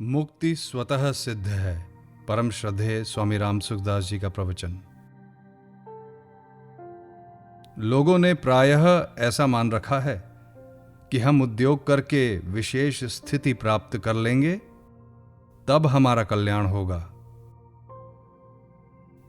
मुक्ति स्वतः सिद्ध है। परम श्रद्धेय स्वामी राम सुखदास जी का प्रवचन। लोगों ने प्रायः ऐसा मान रखा है कि हम उद्योग करके विशेष स्थिति प्राप्त कर लेंगे तब हमारा कल्याण होगा।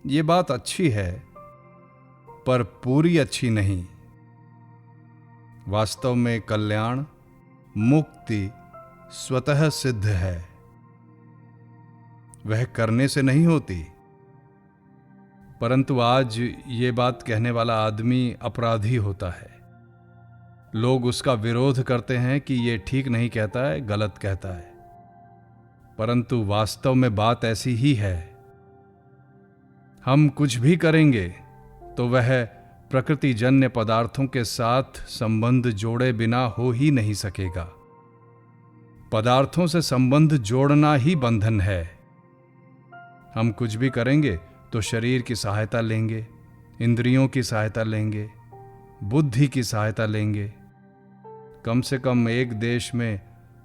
ये बात अच्छी है पर पूरी अच्छी नहीं। वास्तव में कल्याण, मुक्ति स्वतः सिद्ध है, वह करने से नहीं होती। परंतु आज ये बात कहने वाला आदमी अपराधी होता है। लोग उसका विरोध करते हैं कि ये ठीक नहीं कहता है, गलत कहता है। परंतु वास्तव में बात ऐसी ही है। हम कुछ भी करेंगे तो वह प्रकृतिजन्य पदार्थों के साथ संबंध जोड़े बिना हो ही नहीं सकेगा। पदार्थों से संबंध जोड़ना ही बंधन है। हम कुछ भी करेंगे तो शरीर की सहायता लेंगे, इंद्रियों की सहायता लेंगे, बुद्धि की सहायता लेंगे। कम से कम एक देश में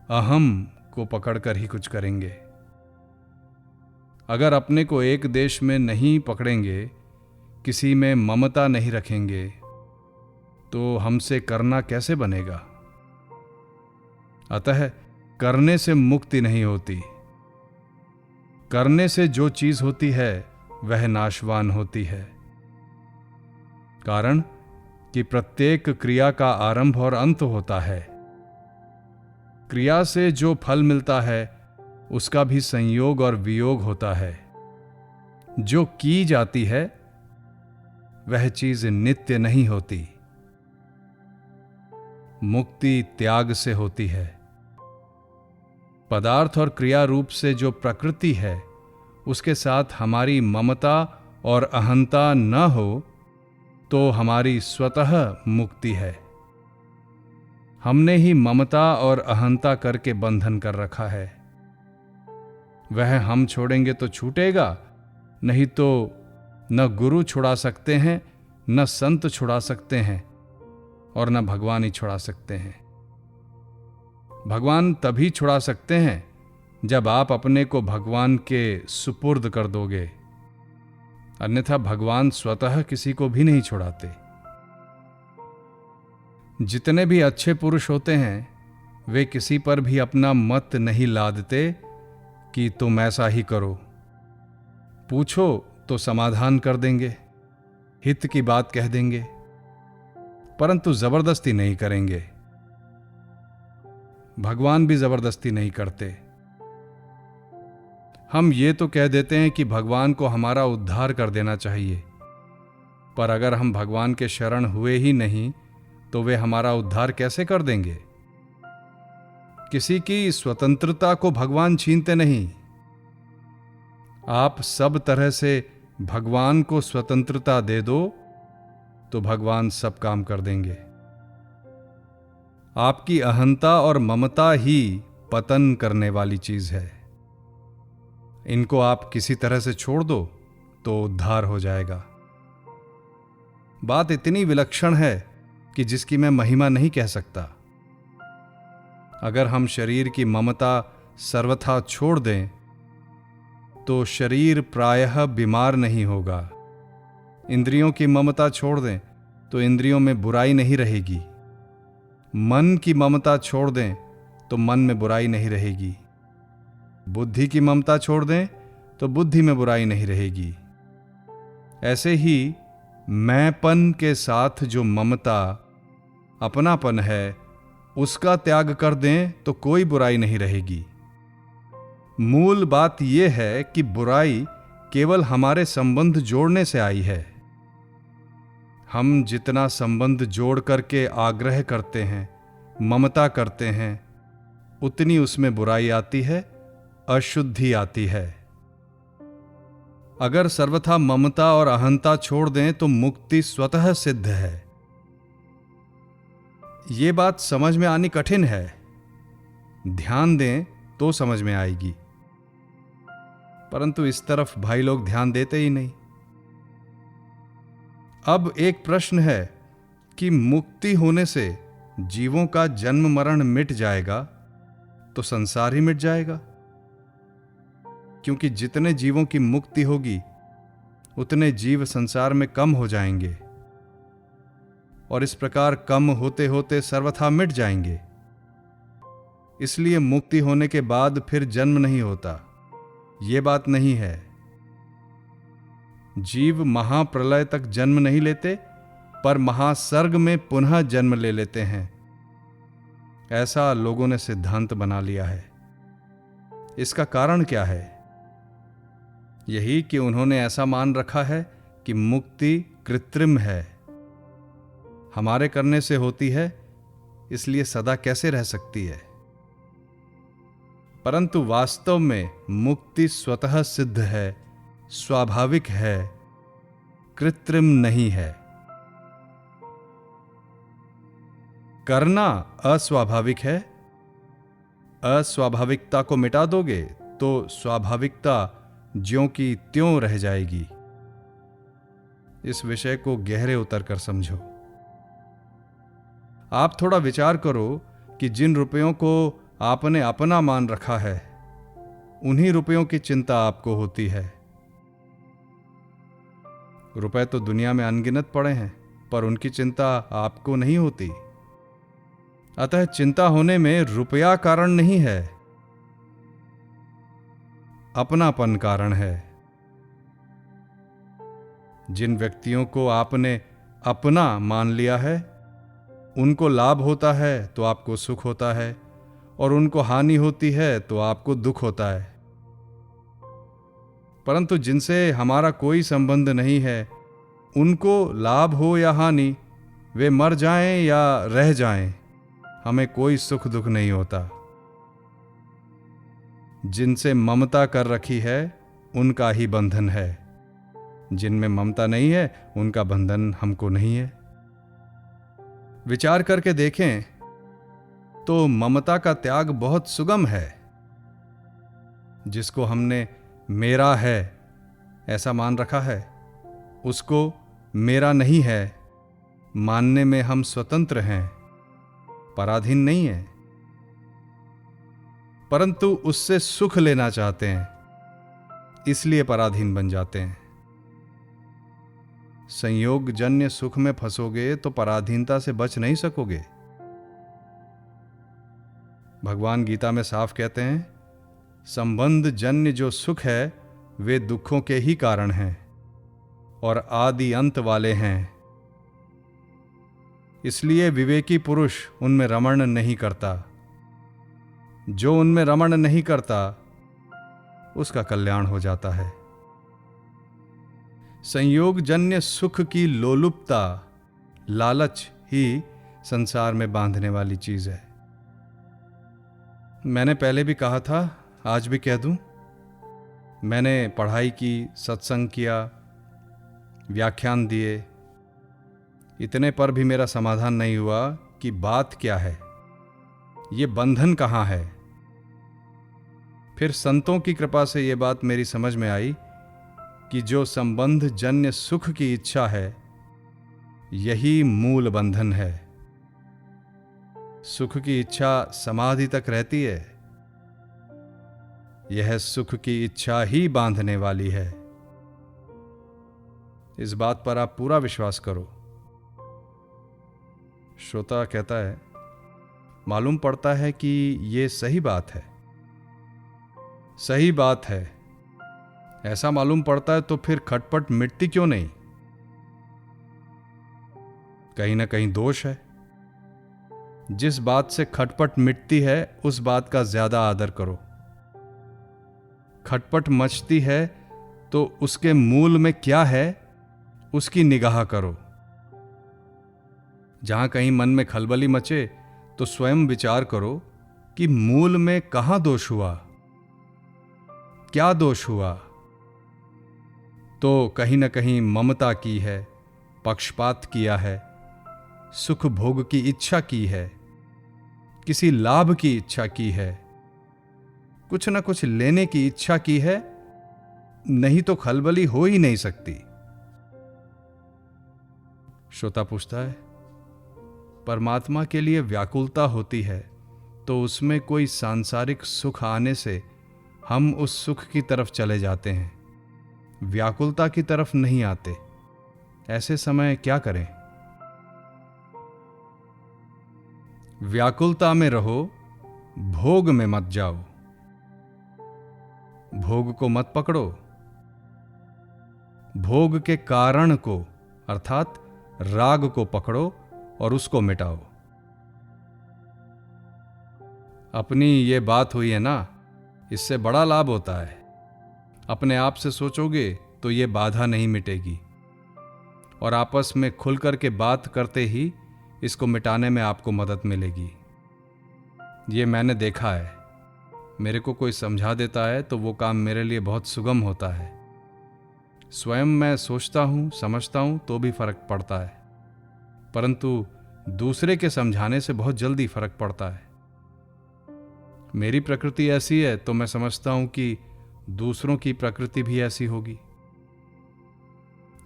अहम को पकड़कर ही कुछ करेंगे। अगर अपने को एक देश में नहीं पकड़ेंगे, किसी में ममता नहीं रखेंगे, तो हमसे करना कैसे बनेगा? अतः करने से मुक्ति नहीं होती। करने से जो चीज होती है वह नाशवान होती है। कारण कि प्रत्येक क्रिया का आरंभ और अंत होता है। क्रिया से जो फल मिलता है उसका भी संयोग और वियोग होता है। जो की जाती है वह चीज नित्य नहीं होती। मुक्ति त्याग से होती है। पदार्थ और क्रिया रूप से जो प्रकृति है उसके साथ हमारी ममता और अहंता न हो तो हमारी स्वतः मुक्ति है। हमने ही ममता और अहंता करके बंधन कर रखा है। वह हम छोड़ेंगे तो छूटेगा, नहीं तो न गुरु छुड़ा सकते हैं, न संत छुड़ा सकते हैं, और न भगवान ही छुड़ा सकते हैं। भगवान तभी छुड़ा सकते हैं जब आप अपने को भगवान के सुपुर्द कर दोगे, अन्यथा भगवान स्वतः किसी को भी नहीं छुड़ाते। जितने भी अच्छे पुरुष होते हैं वे किसी पर भी अपना मत नहीं लादते कि तुम ऐसा ही करो। पूछो तो समाधान कर देंगे, हित की बात कह देंगे, परंतु जबरदस्ती नहीं करेंगे। भगवान भी जबरदस्ती नहीं करते। हम ये तो कह देते हैं कि भगवान को हमारा उद्धार कर देना चाहिए, पर अगर हम भगवान के शरण हुए ही नहीं तो वे हमारा उद्धार कैसे कर देंगे? किसी की स्वतंत्रता को भगवान छीनते नहीं। आप सब तरह से भगवान को स्वतंत्रता दे दो तो भगवान सब काम कर देंगे। आपकी अहंता और ममता ही पतन करने वाली चीज है। इनको आप किसी तरह से छोड़ दो तो उद्धार हो जाएगा। बात इतनी विलक्षण है कि जिसकी मैं महिमा नहीं कह सकता। अगर हम शरीर की ममता सर्वथा छोड़ दें तो शरीर प्रायः बीमार नहीं होगा। इंद्रियों की ममता छोड़ दें तो इंद्रियों में बुराई नहीं रहेगी। मन की ममता छोड़ दें तो मन में बुराई नहीं रहेगी। बुद्धि की ममता छोड़ दें तो बुद्धि में बुराई नहीं रहेगी। ऐसे ही मैंपन के साथ जो ममता, अपनापन है, उसका त्याग कर दें तो कोई बुराई नहीं रहेगी। मूल बात यह है कि बुराई केवल हमारे संबंध जोड़ने से आई है। हम जितना संबंध जोड़ करके आग्रह करते हैं, ममता करते हैं, उतनी उसमें बुराई आती है, अशुद्धि आती है। अगर सर्वथा ममता और अहंता छोड़ दें तो मुक्ति स्वतः सिद्ध है। ये बात समझ में आनी कठिन है। ध्यान दें तो समझ में आएगी, परंतु इस तरफ भाई लोग ध्यान देते ही नहीं। अब एक प्रश्न है कि मुक्ति होने से जीवों का जन्म मरण मिट जाएगा तो संसार ही मिट जाएगा। क्योंकि जितने जीवों की मुक्ति होगी उतने जीव संसार में कम हो जाएंगे और इस प्रकार कम होते होते सर्वथा मिट जाएंगे। इसलिए मुक्ति होने के बाद फिर जन्म नहीं होता, ये बात नहीं है। जीव महाप्रलय तक जन्म नहीं लेते, पर महासर्ग में पुनः जन्म ले लेते हैं। ऐसा लोगों ने सिद्धांत बना लिया है। इसका कारण क्या है? यही कि उन्होंने ऐसा मान रखा है कि मुक्ति कृत्रिम है, हमारे करने से होती है, इसलिए सदा कैसे रह सकती है। परंतु वास्तव में मुक्ति स्वतः सिद्ध है, स्वाभाविक है, कृत्रिम नहीं है। करना अस्वाभाविक है। अस्वाभाविकता को मिटा दोगे तो स्वाभाविकता ज्यों की त्यों रह जाएगी। इस विषय को गहरे उतर कर समझो। आप थोड़ा विचार करो कि जिन रुपयों को आपने अपना मान रखा है, उन्हीं रुपयों की चिंता आपको होती है। रुपए तो दुनिया में अनगिनत पड़े हैं, पर उनकी चिंता आपको नहीं होती। अतः चिंता होने में रुपया कारण नहीं है, अपनापन कारण है। जिन व्यक्तियों को आपने अपना मान लिया है, उनको लाभ होता है तो आपको सुख होता है, और उनको हानि होती है तो आपको दुख होता है। परंतु जिनसे हमारा कोई संबंध नहीं है, उनको लाभ हो या हानि, वे मर जाएं या रह जाएं, हमें कोई सुख दुख नहीं होता। जिनसे ममता कर रखी है उनका ही बंधन है, जिनमें ममता नहीं है उनका बंधन हमको नहीं है। विचार करके देखें तो ममता का त्याग बहुत सुगम है। जिसको हमने मेरा है ऐसा मान रखा है, उसको मेरा नहीं है मानने में हम स्वतंत्र हैं, पराधीन नहीं है। परंतु उससे सुख लेना चाहते हैं, इसलिए पराधीन बन जाते हैं। संयोग जन्य सुख में फंसोगे तो पराधीनता से बच नहीं सकोगे। भगवान गीता में साफ कहते हैं, संबंध जन्य जो सुख है वे दुखों के ही कारण हैं और आदि अंत वाले हैं। इसलिए विवेकी पुरुष उनमें रमण नहीं करता। जो उनमें रमण नहीं करता उसका कल्याण हो जाता है। संयोग जन्य सुख की लोलुपता, लालच ही संसार में बांधने वाली चीज है। मैंने पहले भी कहा था, आज भी कह दूं, मैंने पढ़ाई की, सत्संग किया, व्याख्यान दिए, इतने पर भी मेरा समाधान नहीं हुआ कि बात क्या है, ये बंधन कहाँ है। फिर संतों की कृपा से ये बात मेरी समझ में आई कि जो संबंध जन्य सुख की इच्छा है, यही मूल बंधन है। सुख की इच्छा समाधि तक रहती है, यह सुख की इच्छा ही बांधने वाली है। इस बात पर आप पूरा विश्वास करो। श्रोता कहता है, मालूम पड़ता है कि यह सही बात है। सही बात है, ऐसा मालूम पड़ता है तो फिर खटपट मिटती क्यों नहीं? कहीं ना कहीं दोष है। जिस बात से खटपट मिटती है उस बात का ज्यादा आदर करो। खटपट मचती है तो उसके मूल में क्या है उसकी निगाह करो। जहां कहीं मन में खलबली मचे तो स्वयं विचार करो कि मूल में कहां दोष हुआ, क्या दोष हुआ। तो कहीं ना कहीं ममता की है, पक्षपात किया है, सुख भोग की इच्छा की है, किसी लाभ की इच्छा की है, कुछ ना कुछ लेने की इच्छा की है, नहीं तो खलबली हो ही नहीं सकती। श्रोता पूछता है, परमात्मा के लिए व्याकुलता होती है तो उसमें कोई सांसारिक सुख आने से हम उस सुख की तरफ चले जाते हैं, व्याकुलता की तरफ नहीं आते। ऐसे समय क्या करें? व्याकुलता में रहो, भोग में मत जाओ। भोग को मत पकड़ो, भोग के कारण को अर्थात राग को पकड़ो और उसको मिटाओ। अपनी ये बात हुई है ना, इससे बड़ा लाभ होता है। अपने आप से सोचोगे तो ये बाधा नहीं मिटेगी, और आपस में खुल कर के बात करते ही इसको मिटाने में आपको मदद मिलेगी। ये मैंने देखा है। मेरे को कोई समझा देता है तो वो काम मेरे लिए बहुत सुगम होता है। स्वयं मैं सोचता हूँ, समझता हूँ तो भी फर्क पड़ता है, परंतु दूसरे के समझाने से बहुत जल्दी फर्क पड़ता है। मेरी प्रकृति ऐसी है तो मैं समझता हूं कि दूसरों की प्रकृति भी ऐसी होगी।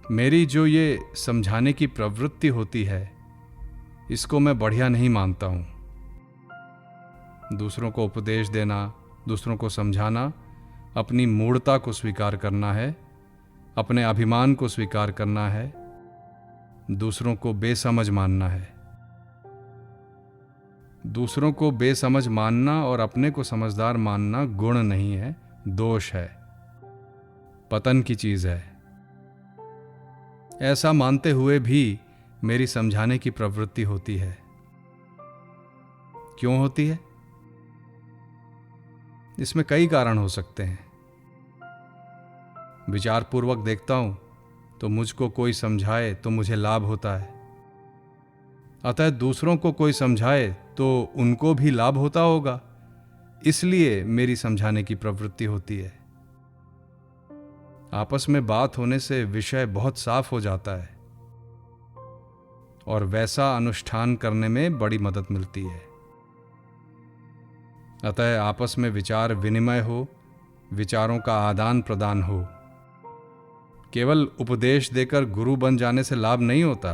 मेरी जो ये समझाने की प्रवृत्ति होती है, इसको मैं बढ़िया नहीं मानता हूं। दूसरों को उपदेश देना, दूसरों को समझाना, अपनी मूढ़ता को स्वीकार करना है, अपने अभिमान को स्वीकार करना है, दूसरों को बेसमझ मानना है। दूसरों को बेसमझ मानना और अपने को समझदार मानना गुण नहीं है, दोष है, पतन की चीज है। ऐसा मानते हुए भी मेरी समझाने की प्रवृत्ति होती है। क्यों होती है? इसमें कई कारण हो सकते हैं। विचारपूर्वक देखता हूं तो मुझको कोई समझाए तो मुझे लाभ होता है, अतः दूसरों को कोई समझाए तो उनको भी लाभ होता होगा, इसलिए मेरी समझाने की प्रवृत्ति होती है। आपस में बात होने से विषय बहुत साफ हो जाता है और वैसा अनुष्ठान करने में बड़ी मदद मिलती है। अतः आपस में विचार विनिमय हो, विचारों का आदान प्रदान हो। केवल उपदेश देकर गुरु बन जाने से लाभ नहीं होता।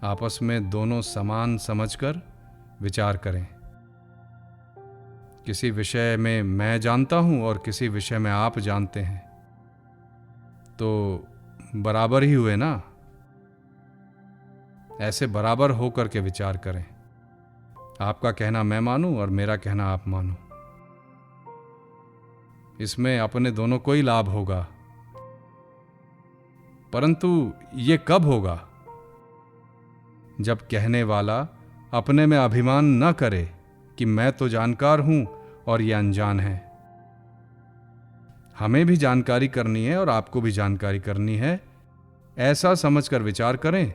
आपस में दोनों समान समझकर विचार करें। किसी विषय में मैं जानता हूं और किसी विषय में आप जानते हैं, तो बराबर ही हुए ना। ऐसे बराबर होकर के विचार करें। आपका कहना मैं मानूं और मेरा कहना आप मानो। इसमें अपने दोनों को ही लाभ होगा, परंतु ये कब होगा? जब कहने वाला अपने में अभिमान न करे कि मैं तो जानकार हूं और ये अनजान है। हमें भी जानकारी करनी है और आपको भी जानकारी करनी है, ऐसा समझकर विचार करें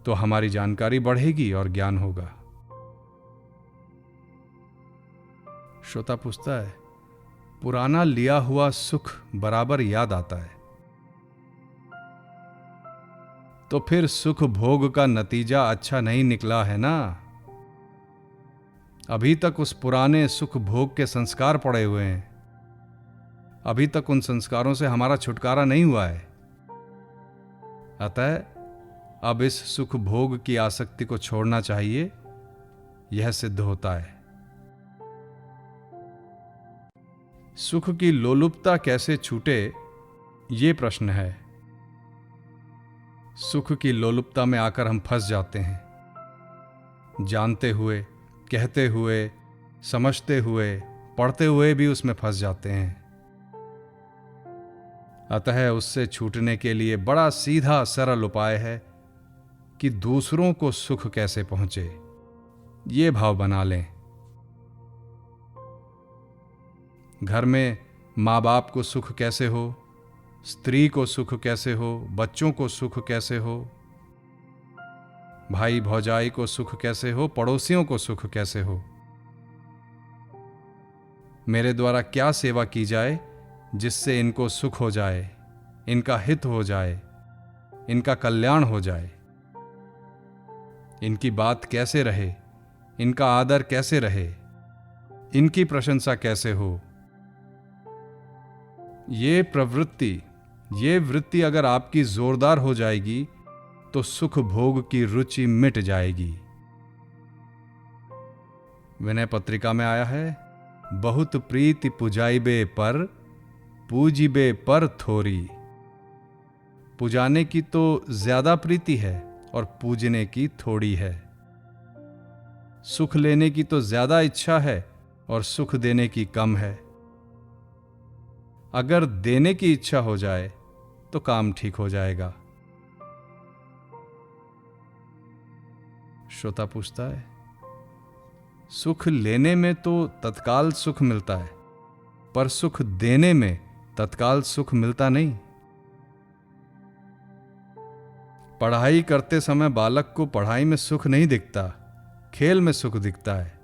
तो हमारी जानकारी बढ़ेगी और ज्ञान होगा। श्रोता पूछता है, पुराना लिया हुआ सुख बराबर याद आता है, तो फिर सुख भोग का नतीजा अच्छा नहीं निकला है ना। अभी तक उस पुराने सुख भोग के संस्कार पड़े हुए हैं। अभी तक उन संस्कारों से हमारा छुटकारा नहीं हुआ है। अतः अब इस सुख भोग की आसक्ति को छोड़ना चाहिए, यह सिद्ध होता है। सुख की लोलुपता कैसे छूटे, ये प्रश्न है। सुख की लोलुपता में आकर हम फंस जाते हैं। जानते हुए, कहते हुए, समझते हुए, पढ़ते हुए भी उसमें फंस जाते हैं। अतः उससे छूटने के लिए बड़ा सीधा सरल उपाय है कि दूसरों को सुख कैसे पहुंचे, ये भाव बना लें। घर में माँ बाप को सुख कैसे हो, स्त्री को सुख कैसे हो, बच्चों को सुख कैसे हो, भाई भौजाई को सुख कैसे हो, पड़ोसियों को सुख कैसे हो। मेरे द्वारा क्या सेवा की जाए जिससे इनको सुख हो जाए, इनका हित हो जाए, इनका कल्याण हो जाए। इनकी बात कैसे रहे, इनका आदर कैसे रहे, इनकी प्रशंसा कैसे हो। ये प्रवृत्ति, ये वृत्ति अगर आपकी जोरदार हो जाएगी तो सुख भोग की रुचि मिट जाएगी। विनय पत्रिका में आया है, बहुत प्रीति पुजाइबे पर, पूजिबे पर थोरी। पुजाने की तो ज्यादा प्रीति है और पूजने की थोड़ी है। सुख लेने की तो ज्यादा इच्छा है और सुख देने की कम है। अगर देने की इच्छा हो जाए तो काम ठीक हो जाएगा। श्रोता पूछता है, सुख लेने में तो तत्काल सुख मिलता है, पर सुख देने में तत्काल सुख मिलता नहीं। पढ़ाई करते समय बालक को पढ़ाई में सुख नहीं दिखता, खेल में सुख दिखता है।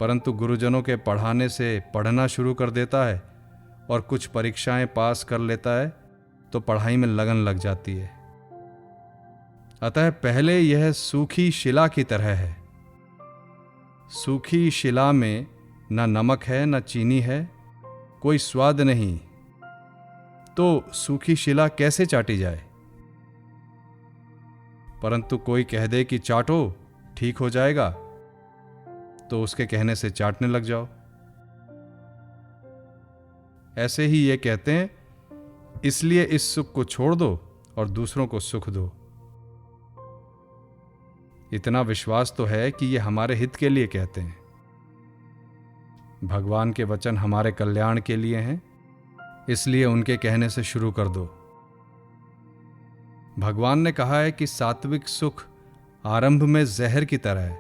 परंतु गुरुजनों के पढ़ाने से पढ़ना शुरू कर देता है और कुछ परीक्षाएं पास कर लेता है तो पढ़ाई में लगन लग जाती है। अतः पहले यह सूखी शिला की तरह है। सूखी शिला में न नमक है न चीनी है, कोई स्वाद नहीं, तो सूखी शिला कैसे चाटी जाए? परंतु कोई कह दे कि चाटो ठीक हो जाएगा, तो उसके कहने से चाटने लग जाओ। ऐसे ही ये कहते हैं, इसलिए इस सुख को छोड़ दो और दूसरों को सुख दो। इतना विश्वास तो है कि ये हमारे हित के लिए कहते हैं। भगवान के वचन हमारे कल्याण के लिए हैं, इसलिए उनके कहने से शुरू कर दो। भगवान ने कहा है कि सात्विक सुख आरंभ में जहर की तरह है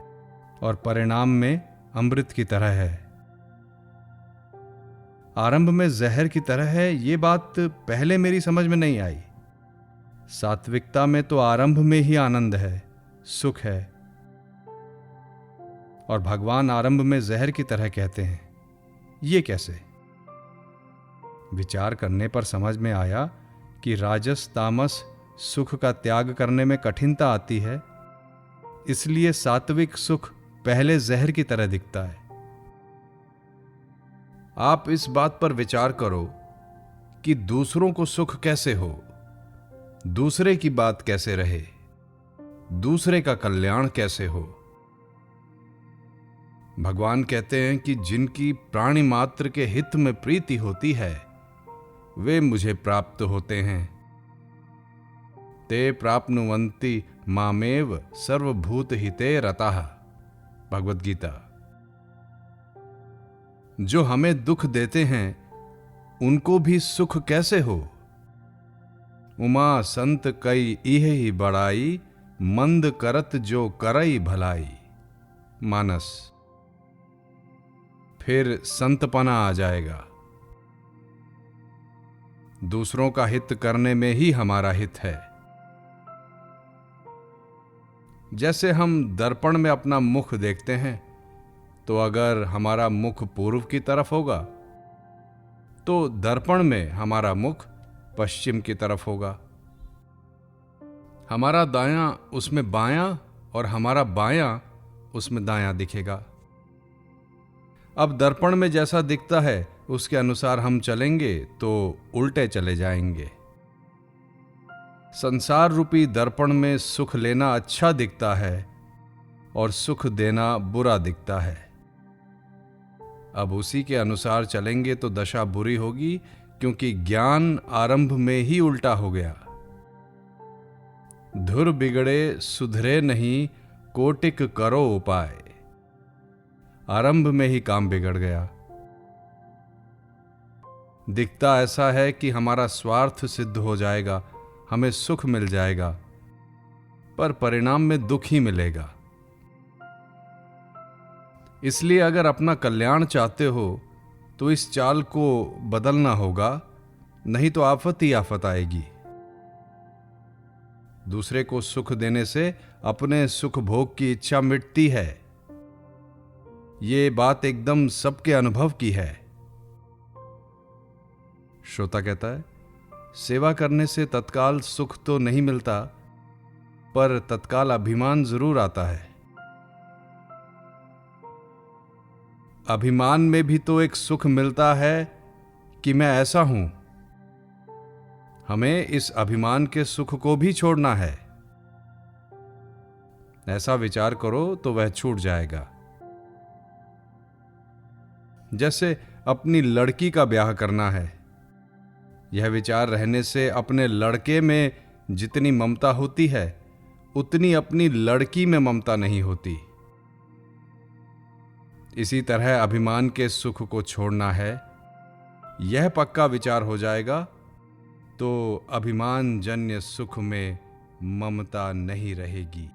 और परिणाम में अमृत की तरह है। आरंभ में जहर की तरह है, ये बात पहले मेरी समझ में नहीं आई। सात्विकता में तो आरंभ में ही आनंद है, सुख है, और भगवान आरंभ में जहर की तरह कहते हैं। ये कैसे? विचार करने पर समझ में आया कि राजस तामस सुख का त्याग करने में कठिनता आती है, इसलिए सात्विक सुख पहले जहर की तरह दिखता है। आप इस बात पर विचार करो कि दूसरों को सुख कैसे हो, दूसरे की बात कैसे रहे, दूसरे का कल्याण कैसे हो। भगवान कहते हैं कि जिनकी प्राणी मात्र के हित में प्रीति होती है वे मुझे प्राप्त होते हैं। ते प्राप्नुवन्ति मामेव सर्वभूत हिते रताः। भगवद गीता। जो हमें दुख देते हैं उनको भी सुख कैसे हो? उमा संत कई इह ही बड़ाई, मंद करत जो करई भलाई। मानस। फिर संतपना आ जाएगा। दूसरों का हित करने में ही हमारा हित है। जैसे हम दर्पण में अपना मुख देखते हैं, तो अगर हमारा मुख पूर्व की तरफ होगा तो दर्पण में हमारा मुख पश्चिम की तरफ होगा। हमारा दायां उसमें बायां और हमारा बायां उसमें दायां दिखेगा। अब दर्पण में जैसा दिखता है उसके अनुसार हम चलेंगे तो उल्टे चले जाएंगे। संसार रूपी दर्पण में सुख लेना अच्छा दिखता है और सुख देना बुरा दिखता है। अब उसी के अनुसार चलेंगे तो दशा बुरी होगी, क्योंकि ज्ञान आरंभ में ही उल्टा हो गया। धुर बिगड़े सुधरे नहीं, कोटिक करो उपाय। आरंभ में ही काम बिगड़ गया। दिखता ऐसा है कि हमारा स्वार्थ सिद्ध हो जाएगा, हमें सुख मिल जाएगा, पर परिणाम में दुख ही मिलेगा। इसलिए अगर अपना कल्याण चाहते हो तो इस चाल को बदलना होगा, नहीं तो आफत ही आफत आएगी। दूसरे को सुख देने से अपने सुख भोग की इच्छा मिटती है। ये बात एकदम सबके अनुभव की है। श्रोता कहता है, सेवा करने से तत्काल सुख तो नहीं मिलता, पर तत्काल अभिमान जरूर आता है। अभिमान में भी तो एक सुख मिलता है कि मैं ऐसा हूं। हमें इस अभिमान के सुख को भी छोड़ना है। ऐसा विचार करो तो वह छूट जाएगा। जैसे अपनी लड़की का ब्याह करना है। यह विचार रहने से अपने लड़के में जितनी ममता होती है उतनी अपनी लड़की में ममता नहीं होती। इसी तरह अभिमान के सुख को छोड़ना है, यह पक्का विचार हो जाएगा तो अभिमान जन्य सुख में ममता नहीं रहेगी।